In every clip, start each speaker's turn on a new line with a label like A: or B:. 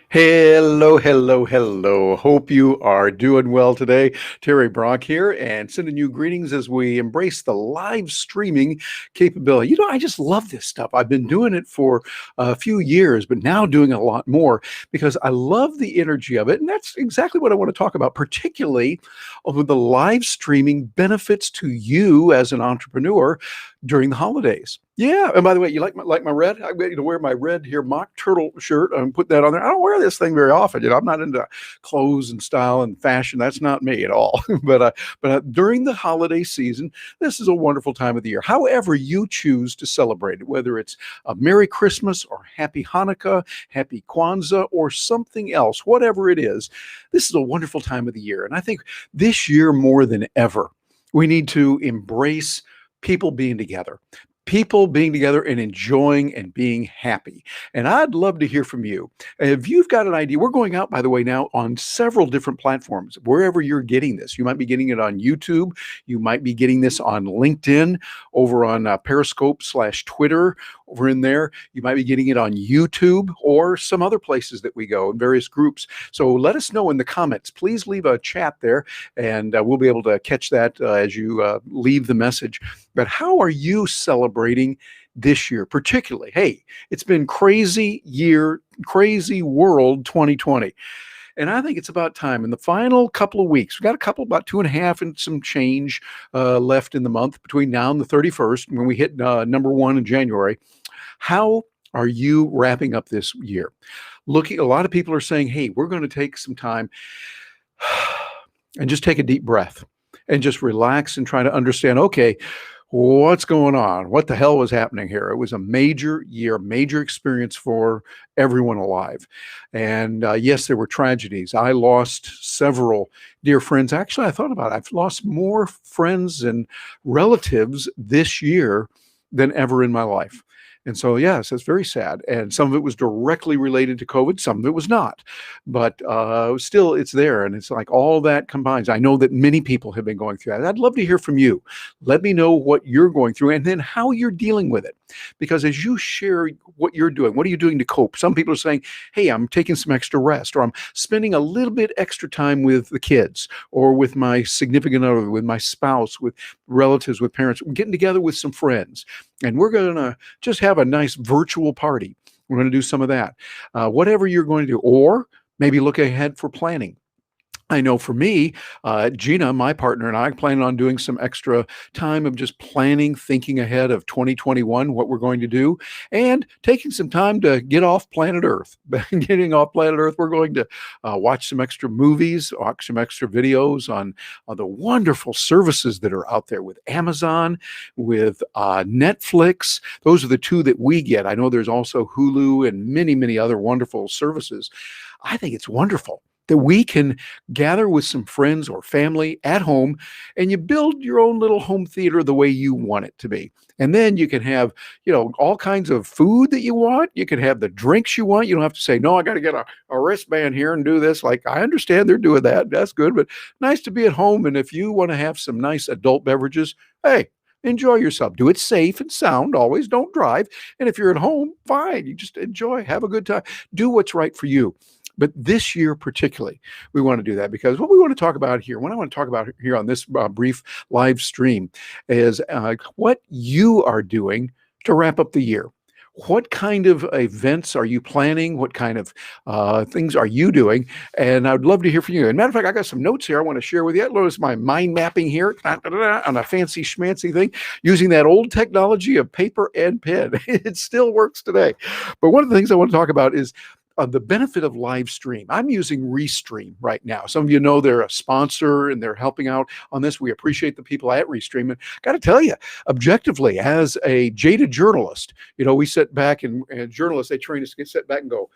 A: Hello, hello, hello. Hope you are doing well today. Terry Brock here and sending you greetings as we embrace the live streaming capability. I just love this stuff. I've been doing it for a few years, but now doing a lot more because I love the energy of it. And that's exactly what I want to talk about, particularly of the live streaming benefits to you as an entrepreneur during the holidays. Yeah, and by the way, you like my red? I'm going to wear my red here mock turtle shirt and put that on there. I don't wear this thing very often. I'm not into clothes and style and fashion. That's not me at all. But during the holiday season, this is a wonderful time of the year. However you choose to celebrate it, whether it's a Merry Christmas or Happy Hanukkah, Happy Kwanzaa, or something else, whatever it is, this is a wonderful time of the year. And I think this year more than ever, we need to embrace people being together and enjoying and being happy. And I'd love to hear from you. If you've got an idea, we're going out, by the way, now on several different platforms, wherever you're getting this. You might be getting it on YouTube. You might be getting this on LinkedIn, over on Periscope/Twitter, over in there. You might be getting it on YouTube or some other places that we go in various groups. So let us know in the comments. Please leave a chat there, and we'll be able to catch that as you leave the message. But how are you celebrating this year, particularly? Hey, it's been crazy year, crazy world 2020. And I think it's about time in the final couple of weeks. We've got about 2.5 and some change left in the month between now and the 31st, when we hit number one in January. How are you wrapping up this year? A lot of people are saying, hey, we're going to take some time and just take a deep breath and just relax and try to understand, okay, what's going on? What the hell was happening here? It was a major year, major experience for everyone alive. And yes, there were tragedies. I lost several dear friends. Actually, I thought about it. I've lost more friends and relatives this year than ever in my life. And so, yes, it's very sad. And some of it was directly related to COVID. Some of it was not. But still, it's there. And it's like all that combines. I know that many people have been going through that. I'd love to hear from you. Let me know what you're going through and then how you're dealing with it. Because as you share what you're doing, what are you doing to cope? Some people are saying, hey, I'm taking some extra rest, or I'm spending a little bit extra time with the kids, or with my significant other, with my spouse, with relatives, with parents, getting together with some friends. And we're going to just have a nice virtual party. We're going to do some of that. Whatever you're going to do, or maybe look ahead for planning. I know for me, Gina, my partner, and I plan on doing some extra time of just planning, thinking ahead of 2021, what we're going to do, and taking some time to get off planet Earth. Getting off planet Earth, we're going to watch some extra movies, watch some extra videos on the wonderful services that are out there with Amazon, with Netflix. Those are the two that we get. I know there's also Hulu and many, many other wonderful services. I think it's wonderful that we can gather with some friends or family at home, and you build your own little home theater the way you want it to be. And then you can have, all kinds of food that you want. You can have the drinks you want. You don't have to say, no, I got to get a wristband here and do this. Like, I understand they're doing that. That's good, but nice to be at home. And if you want to have some nice adult beverages, hey, enjoy yourself. Do it safe and sound. Always don't drive. And if you're at home, fine. You just enjoy, have a good time. Do what's right for you. But this year particularly, we want to do that, because what we want to talk about here, what I want to talk about here on this brief live stream, is what you are doing to wrap up the year. What kind of events are you planning? What kind of things are you doing? And I'd love to hear from you. And matter of fact, I got some notes here I want to share with you. Notice my mind mapping here on a fancy schmancy thing, using that old technology of paper and pen. It still works today. But one of the things I want to talk about is the benefit of live stream. I'm using Restream right now. Some of you know they're a sponsor and they're helping out on this. We appreciate the people at Restream. And got to tell you, objectively, as a jaded journalist, we sit back and journalists, they train us to sit back and go,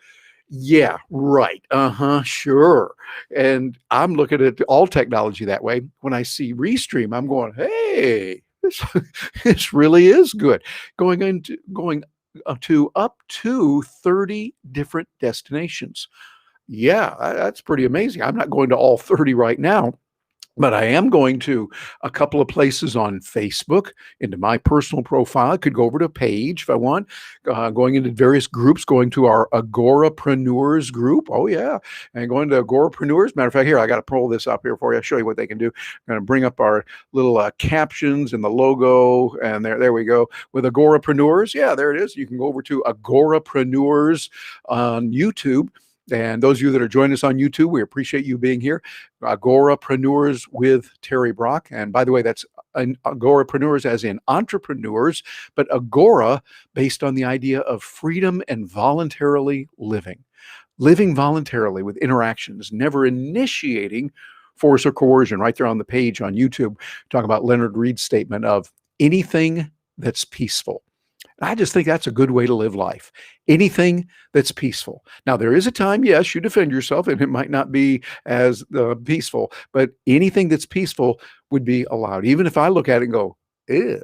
A: yeah, right. Sure. And I'm looking at all technology that way. When I see Restream, I'm going, hey, this really is good. Going to up to 30 different destinations. Yeah, that's pretty amazing. I'm not going to all 30 right now, But I am going to a couple of places on Facebook into my personal profile. I could go over to a page if I want, going into various groups, going to our Agorapreneurs group. Oh, yeah. And going to Agorapreneurs. Matter of fact, here, I got to pull this up here for you. I'll show you what they can do. I'm going to bring up our little captions and the logo. And there we go. With Agorapreneurs. Yeah, there it is. You can go over to Agorapreneurs on YouTube. And those of you that are joining us on YouTube, we appreciate you being here. Agorapreneurs with Terry Brock. And by the way, that's Agorapreneurs as in entrepreneurs, but Agora based on the idea of freedom and voluntarily living. Living voluntarily with interactions, never initiating force or coercion. Right there on the page on YouTube, talk about Leonard Reed's statement of anything that's peaceful. I just think that's a good way to live life. Anything that's peaceful. Now, there is a time, yes, you defend yourself, and it might not be as peaceful, but anything that's peaceful would be allowed. Even if I look at it and go, ew,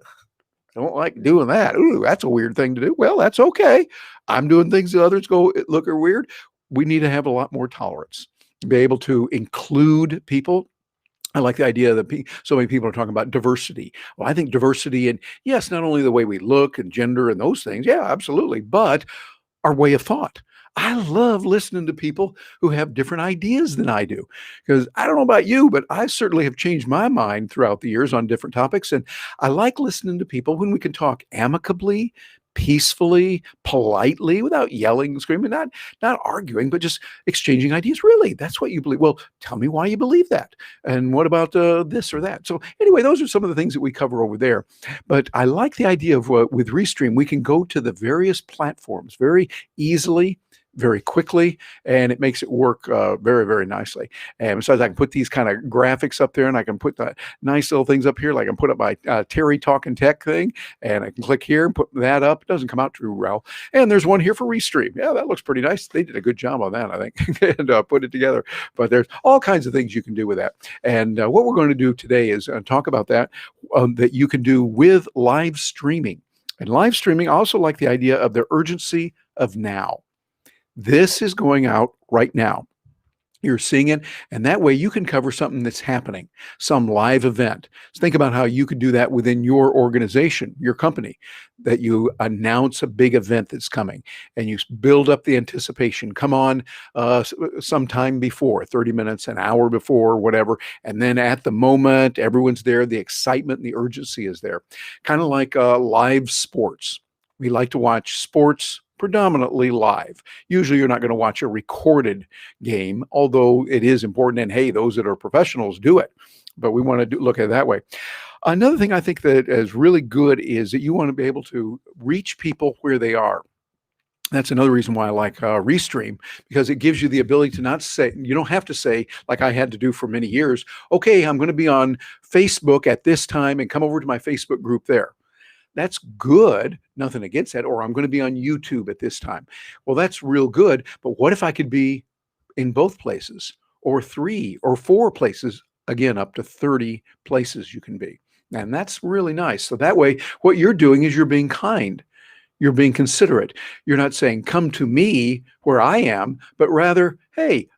A: I don't like doing that. Ooh, that's a weird thing to do. Well, that's okay. I'm doing things that others go look are weird. We need to have a lot more tolerance, be able to include people. I like the idea that so many people are talking about diversity. Well, I think diversity, and yes, not only the way we look and gender and those things, yeah, absolutely, but our way of thought. I love listening to people who have different ideas than I do, because I don't know about you, but I certainly have changed my mind throughout the years on different topics. And I like listening to people when we can talk amicably, peacefully, politely, without yelling and screaming, not arguing, but just exchanging ideas. Really, that's what you believe. Well, tell me why you believe that. And what about this or that? So anyway, those are some of the things that we cover over there. But I like the idea of with Restream, we can go to the various platforms very easily, very quickly, and it makes it work very, very nicely. And besides, I can put these kind of graphics up there, and I can put the nice little things up here, like I can put up my Terry Talking Tech thing, and I can click here and put that up. It doesn't come out too well. And there's one here for Restream. Yeah, that looks pretty nice. They did a good job on that, I think, and put it together. But there's all kinds of things you can do with that. And what we're going to do today is talk about that you can do with live streaming. And live streaming, I also like the idea of the urgency of now. This is going out right now. You're seeing it, and that way you can cover something that's happening, some live event. So think about how you could do that within your organization, your company, that you announce a big event that's coming, and you build up the anticipation. Come on sometime before, 30 minutes, an hour before, whatever, and then at the moment, everyone's there, the excitement and the urgency is there. Kind of like live sports. We like to watch sports predominantly live. Usually you're not going to watch a recorded game, although it is important. And hey, those that are professionals do it, but we want to look at it that way. Another thing I think that is really good is that you want to be able to reach people where they are. That's another reason why I like Restream, because it gives you the ability to not say, you don't have to say, like I had to do for many years, okay, I'm going to be on Facebook at this time and come over to my Facebook group there. That's good, nothing against that. Or I'm going to be on YouTube at this time. Well, that's real good. But what if I could be in both places, or 3 or 4 places, again, up to 30 places you can be. And that's really nice. So that way, what you're doing is you're being kind. You're being considerate. You're not saying, come to me where I am, but rather, hey,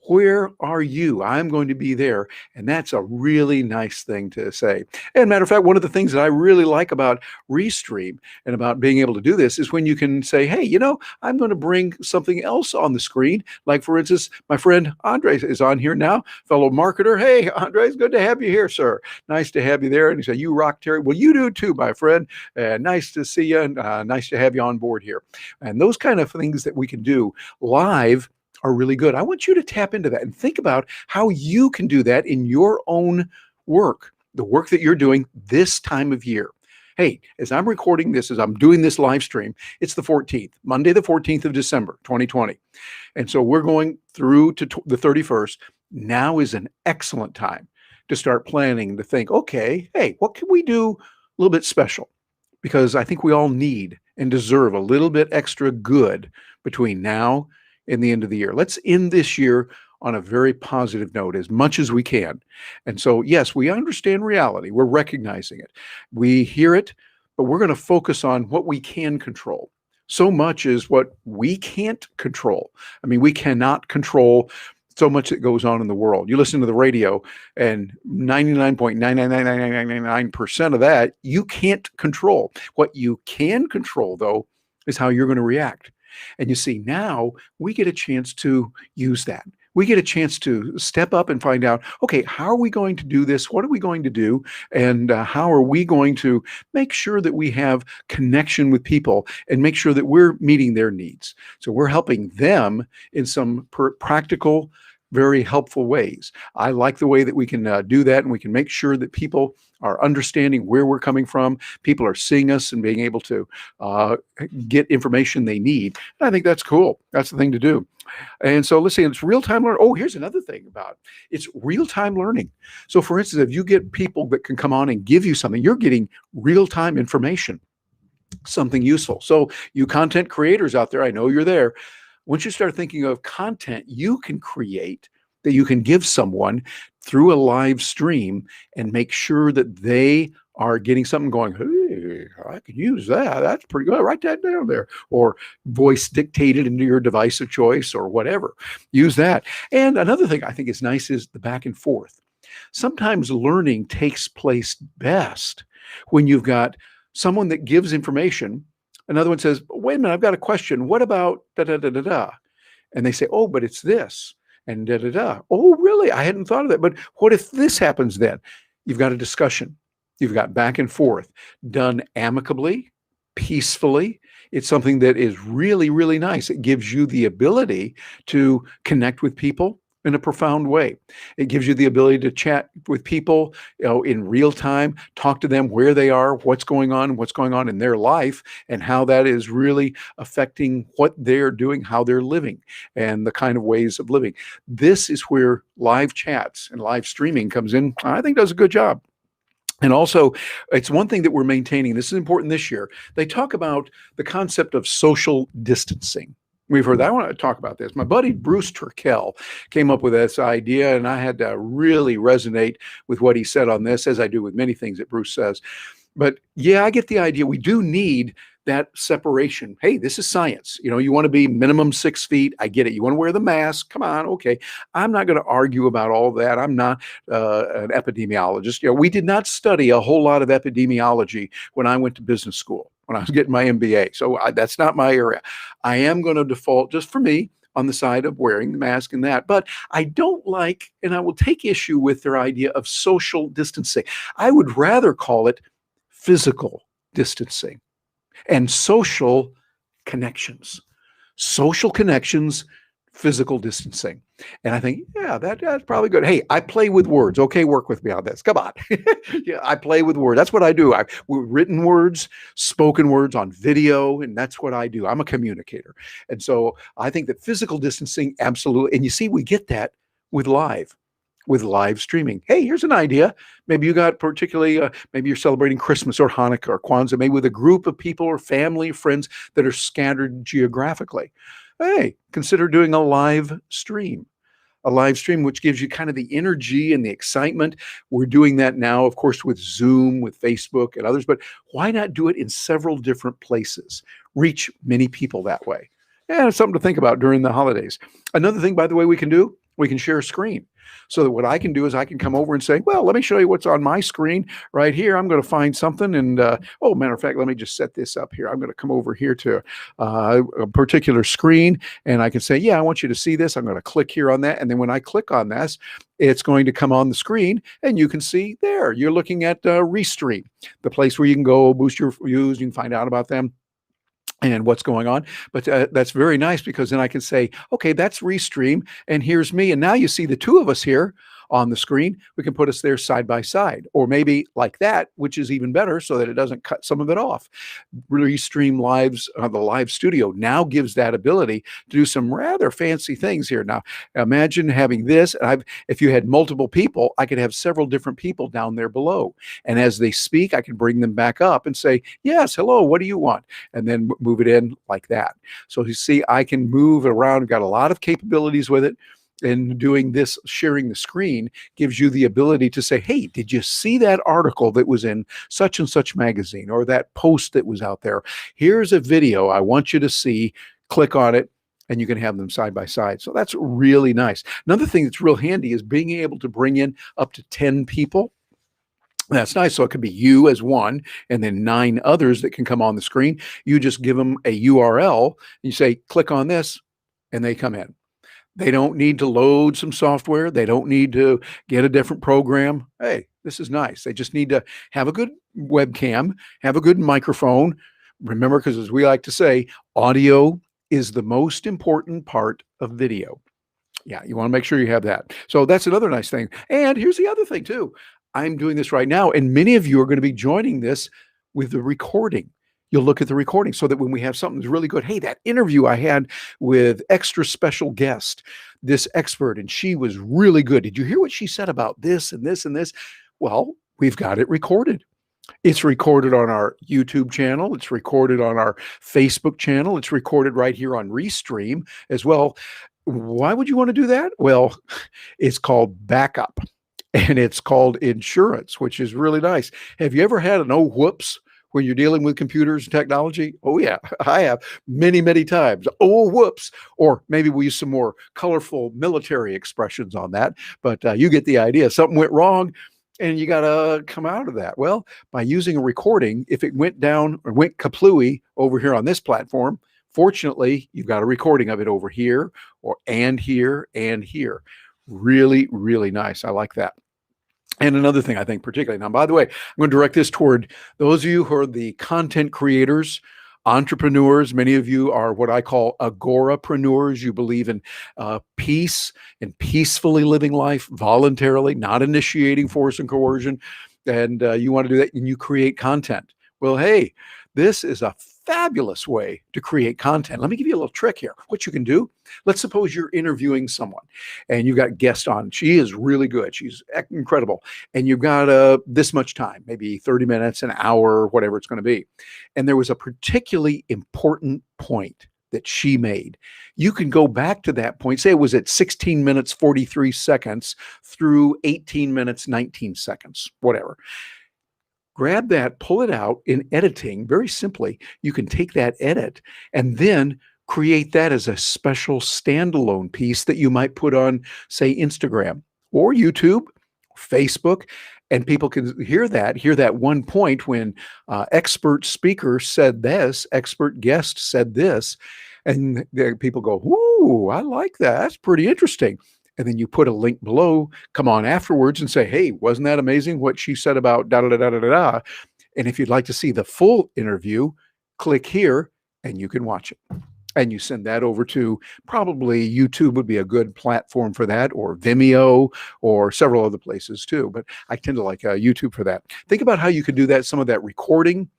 A: where are you? I'm going to be there. And that's a really nice thing to say. And matter of fact, one of the things that I really like about Restream and about being able to do this is when you can say, hey, you know, I'm going to bring something else on the screen. Like, for instance, my friend Andres is on here now, fellow marketer. Hey, Andres, good to have you here, sir. Nice to have you there. And he said, you rock, Terry. Well, you do too, my friend. Nice to see you. And nice to have you on board here. And those kind of things that we can do live are really good. I want you to tap into that and think about how you can do that in your own work, the work that you're doing this time of year. Hey, as I'm recording this, as I'm doing this live stream, it's the 14th, Monday, the 14th of December, 2020. And so we're going through to the 31st. Now is an excellent time to start planning, to think, okay, hey, what can we do a little bit special? Because I think we all need and deserve a little bit extra good between now and the end of the year. Let's end this year on a very positive note as much as we can. And so, yes, we understand reality. We're recognizing it. We hear it, but we're going to focus on what we can control. So much is what we can't control. I mean, we cannot control so much that goes on in the world. You listen to the radio, and 99.9999999% of that you can't control. What you can control, though, is how you're going to react. And you see, now we get a chance to use that. We get a chance to step up and find out, okay, how are we going to do this? What are we going to do? And how are we going to make sure that we have connection with people and make sure that we're meeting their needs? So we're helping them in some practical, very helpful ways. I like the way that we can do that, and we can make sure that people are understanding where we're coming from. People are seeing us and being able to get information they need. And I think that's cool. That's the thing to do. And so let's say it's real-time learning. Oh, here's another thing about it. It's real-time learning. So for instance, if you get people that can come on and give you something, you're getting real-time information, something useful. So you content creators out there, I know you're there. Once you start thinking of content you can create that you can give someone through a live stream and make sure that they are getting something going, hey, I can use that. That's pretty good. Write that down there. Or voice dictated into your device of choice or whatever. Use that. And another thing I think is nice is the back and forth. Sometimes learning takes place best when you've got someone that gives information. Another one says, wait a minute, I've got a question. What about da da da da da? And they say, oh, but it's this. And da da da. Oh, really? I hadn't thought of that. But what if this happens then? You've got a discussion. You've got back and forth, done amicably, peacefully. It's something that is really, really nice. It gives you the ability to connect with people in a profound way. It gives you the ability to chat with people, in real time, talk to them where they are, what's going on in their life, and how that is really affecting what they're doing, how they're living, and the kind of ways of living. This is where live chats and live streaming comes in. I think does a good job. And also, it's one thing that we're maintaining. This is important this year. They talk about the concept of social distancing. We've heard that. I want to talk about this. My buddy Bruce Turkel came up with this idea, and I had to really resonate with what he said on this, as I do with many things that Bruce says. But yeah, I get the idea. We do need that separation. Hey, this is science. You want to be minimum 6 feet. I get it. You want to wear the mask. Come on. Okay. I'm not going to argue about all that. I'm not an epidemiologist. We did not study a whole lot of epidemiology when I went to business school, when I was getting my MBA. So that's not my area. I am going to default, just for me, on the side of wearing the mask and that. But I don't like, and I will take issue with their idea of social distancing. I would rather call it physical distancing and social connections. Social connections, physical distancing. And I think, yeah, that's probably good. Hey, I play with words. Okay, work with me on this. Come on. Yeah, I play with words. That's what I do. Written words, spoken words on video, and that's what I do. I'm a communicator. And so I think that physical distancing, absolutely. And you see, we get that with live streaming. Hey, here's an idea. Maybe you got particularly, maybe you're celebrating Christmas or Hanukkah or Kwanzaa, maybe with a group of people or family, friends that are scattered geographically. Hey, consider doing a live stream. A live stream, which gives you kind of the energy and the excitement. We're doing that now, of course, with Zoom, with Facebook and others, but why not do it in several different places? Reach many people that way. Yeah, it's something to think about during the holidays. Another thing, by the way, we can share a screen. So that what I can do is I can come over and say, well, let me show you what's on my screen right here. I'm going to find something. And matter of fact, let me just set this up here. I'm going to come over here to a particular screen, and I can say, yeah, I want you to see this. I'm going to click here on that. And then when I click on this, it's going to come on the screen, and you can see there. You're looking at Restream, the place where you can go boost your views. You can find out about them and what's going on. But that's very nice, because then I can say, okay, that's Restream, and here's me. And now you see the two of us here on the screen. We can put us there side by side, or maybe like that, which is even better, so that it doesn't cut some of it off. Restream Live's, the live studio now gives that ability to do some rather fancy things here. Now, imagine having this. If you had multiple people, I could have several different people down there below. And as they speak, I can bring them back up and say, yes, hello, what do you want? And then move it in like that. So you see, I can move around, got a lot of capabilities with it. And doing this, sharing the screen, gives you the ability to say, hey, did you see that article that was in such and such magazine, or that post that was out there? Here's a video I want you to see. Click on it. and you can have them side by side. So that's really nice. Another thing that's real handy is being able to bring in up to 10 people. That's nice. So it could be you as one, and then 9 others that can come on the screen. You just give them a URL, and you say, click on this, and they come in. They don't need to load some software. They don't need to get a different program. Hey, this is nice. They just need to have a good webcam, have a good microphone. Remember, because as we like to say, audio is the most important part of video. Yeah, you want to make sure you have that. So that's another nice thing. And here's the other thing too. I'm doing this right now, and many of you are going to be joining this with the recording. You'll look at the recording so that when we have something that's really good, hey, that interview I had with extra special guest, this expert, and she was really good. Did you hear what she said about this and this and this? Well, we've got it recorded. It's recorded on our YouTube channel. It's recorded on our Facebook channel. It's recorded right here on Restream as well. Why would you want to do that? Well, it's called backup, and it's called insurance, which is really nice. Have you ever had an oh whoops when you're dealing with computers and technology? Oh yeah, I have many, many times. Oh whoops. Or maybe we use some more colorful military expressions on that, but you get the idea. Something went wrong, and you got to come out of that. Well, by using a recording, if it went down or went kaplooey over here on this platform, fortunately, you've got a recording of it over here or and here and here. Really, really nice. I like that. And another thing I think particularly, now, by the way, I'm going to direct this toward those of you who are the content creators, entrepreneurs. Many of you are what I call agorapreneurs. You believe in peace and peacefully living life voluntarily, not initiating force and coercion. And you want to do that, and you create content. Well, hey, this is a fabulous way to create content. Let me give you a little trick here. What you can do, let's suppose you're interviewing someone and you've got a guest on. She is really good. She's incredible. And you've got this much time, maybe 30 minutes, an hour, whatever it's going to be. And there was a particularly important point that she made. You can go back to that point, say it was at 16 minutes, 43 seconds through 18 minutes, 19 seconds, whatever. Grab that, pull it out in editing. Very simply, you can take that edit and then create that as a special standalone piece that you might put on, say, Instagram or YouTube, Facebook, and people can hear that one point when expert speaker said this, expert guest said this, and people go, "Ooh, I like that. That's pretty interesting." And then you put a link below, come on afterwards and say, hey, wasn't that amazing what she said about da da da da da da? And if you'd like to see the full interview, click here and you can watch it. And you send that over to probably YouTube would be a good platform for that, or Vimeo, or several other places too. But I tend to like YouTube for that. Think about how you could do that, some of that recording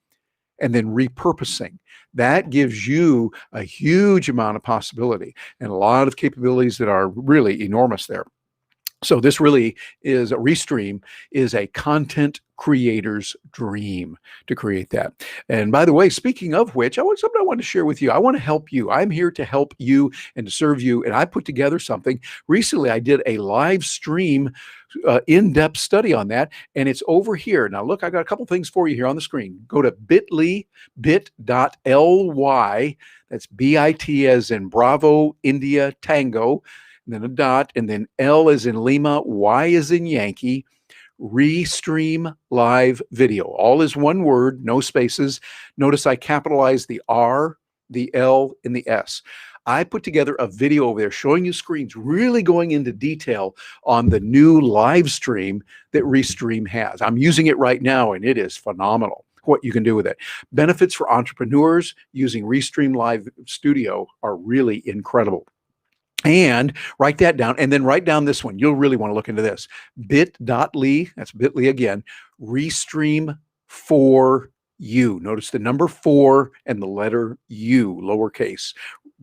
A: and then repurposing. That gives you a huge amount of possibility and a lot of capabilities that are really enormous there. So this really is a Restream is a content creator's dream to create that. And by the way, speaking of which, something I want to share with you. I want to help you. I'm here to help you and to serve you. And I put together something. Recently, I did a live stream in-depth study on that. And it's over here. Now, look, I got a couple things for you here on the screen. Go to bit.ly, bit.ly. That's B-I-T as in Bravo, India, Tango, and then a dot, and then L as in Lima, Y as in Yankee, Restream live video. All is one word, no spaces. Notice I capitalized the R, the L, and the S. I put together a video over there showing you screens, really going into detail on the new live stream that Restream has. I'm using it right now, and it is phenomenal what you can do with it. Benefits for entrepreneurs using Restream Live Studio are really incredible. And write that down, and then write down this one. You'll really want to look into this. Bit.ly, that's bit.ly again, Restream for you. Notice the number 4 and the letter U, lowercase.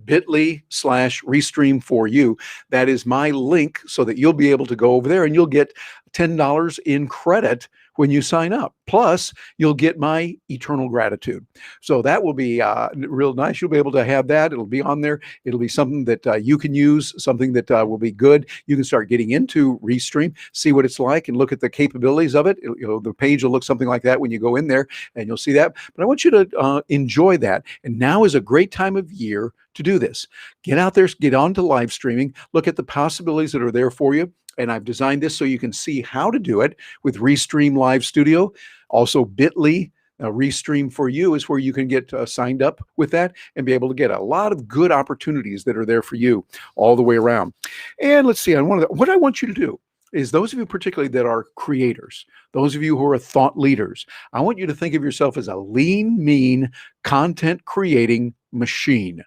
A: bit.ly/Restream for you. That is my link so that you'll be able to go over there and you'll get $10 in credit when you sign up. Plus, you'll get my eternal gratitude. So that will be real nice. You'll be able to have that. It'll be on there. It'll be something that you can use, something that will be good. You can start getting into Restream, see what it's like, and look at the capabilities of it. The page will look something like that when you go in there, and you'll see that. But I want you to enjoy that. And now is a great time of year to do this. Get out there, get on to live streaming, look at the possibilities that are there for you. And I've designed this so you can see how to do it with Restream Live Studio. Also, bit.ly, Restream for You is where you can get signed up with that and be able to get a lot of good opportunities that are there for you all the way around. And let's see, what I want you to do is, those of you particularly that are creators, those of you who are thought leaders, I want you to think of yourself as a lean, mean, content creating machine.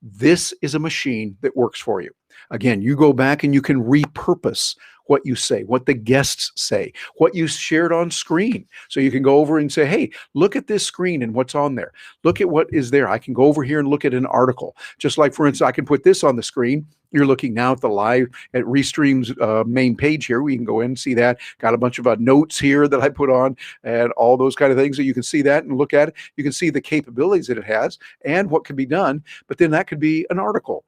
A: This is a machine that works for you. Again, you go back and you can repurpose what you say, what the guests say, what you shared on screen. So you can go over and say, hey, look at this screen and what's on there. Look at what is there. I can go over here and look at an article. Just like, for instance, I can put this on the screen. You're looking now at the live at Restream's main page here. We can go in and see that. Got a bunch of notes here that I put on and all those kind of things. So you can see that and look at it. You can see the capabilities that it has and what can be done. But then that could be an article.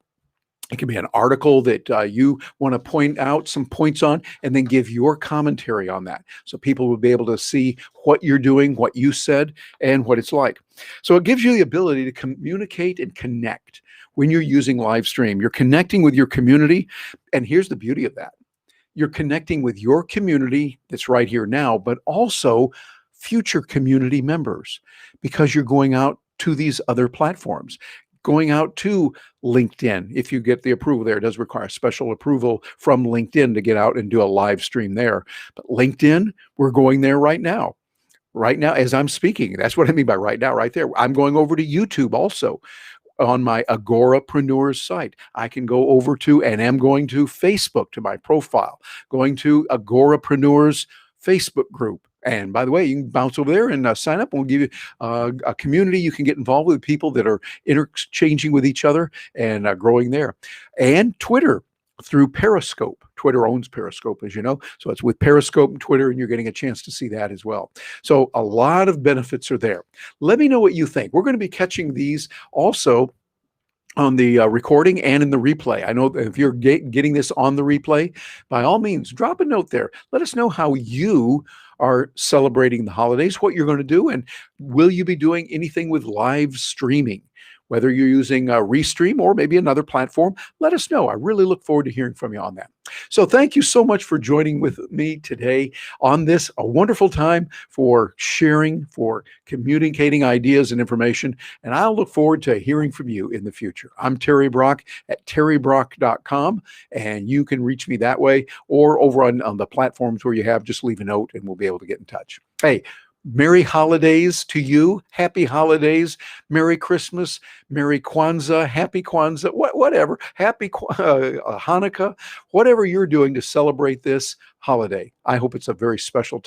A: It can be an article that you want to point out some points on and then give your commentary on that. So people will be able to see what you're doing, what you said, and what it's like. So it gives you the ability to communicate and connect when you're using live stream. You're connecting with your community. And here's the beauty of that. You're connecting with your community that's right here now, but also future community members, because you're going out to these other platforms. Going out to LinkedIn, if you get the approval there, it does require special approval from LinkedIn to get out and do a live stream there. But LinkedIn, we're going there right now. Right now, as I'm speaking, that's what I mean by right now, right there. I'm going over to YouTube also on my Agorapreneurs site. I can go over to, and am going to Facebook, to my profile, going to Agorapreneurs Facebook group. And by the way, you can bounce over there and sign up, and we'll give you a community. You can get involved with people that are interchanging with each other and growing there. And Twitter through Periscope. Twitter owns Periscope, as you know. So it's with Periscope and Twitter, and you're getting a chance to see that as well. So a lot of benefits are there. Let me know what you think. We're going to be catching these also on the recording and in the replay. I know that if you're getting this on the replay, by all means, drop a note there. Let us know how you are celebrating the holidays, what you're going to do, and will you be doing anything with live streaming? Whether you're using Restream or maybe another platform, let us know. I really look forward to hearing from you on that. So thank you so much for joining with me today on this, a wonderful time for sharing, for communicating ideas and information. And I'll look forward to hearing from you in the future. I'm Terry Brock at terrybrock.com, and you can reach me that way or over on the platforms where you have, just leave a note and we'll be able to get in touch. Hey, Merry holidays to you. Happy holidays. Merry Christmas. Merry Kwanzaa. Happy Kwanzaa. Whatever. Happy Hanukkah. Whatever you're doing to celebrate this holiday. I hope it's a very special time.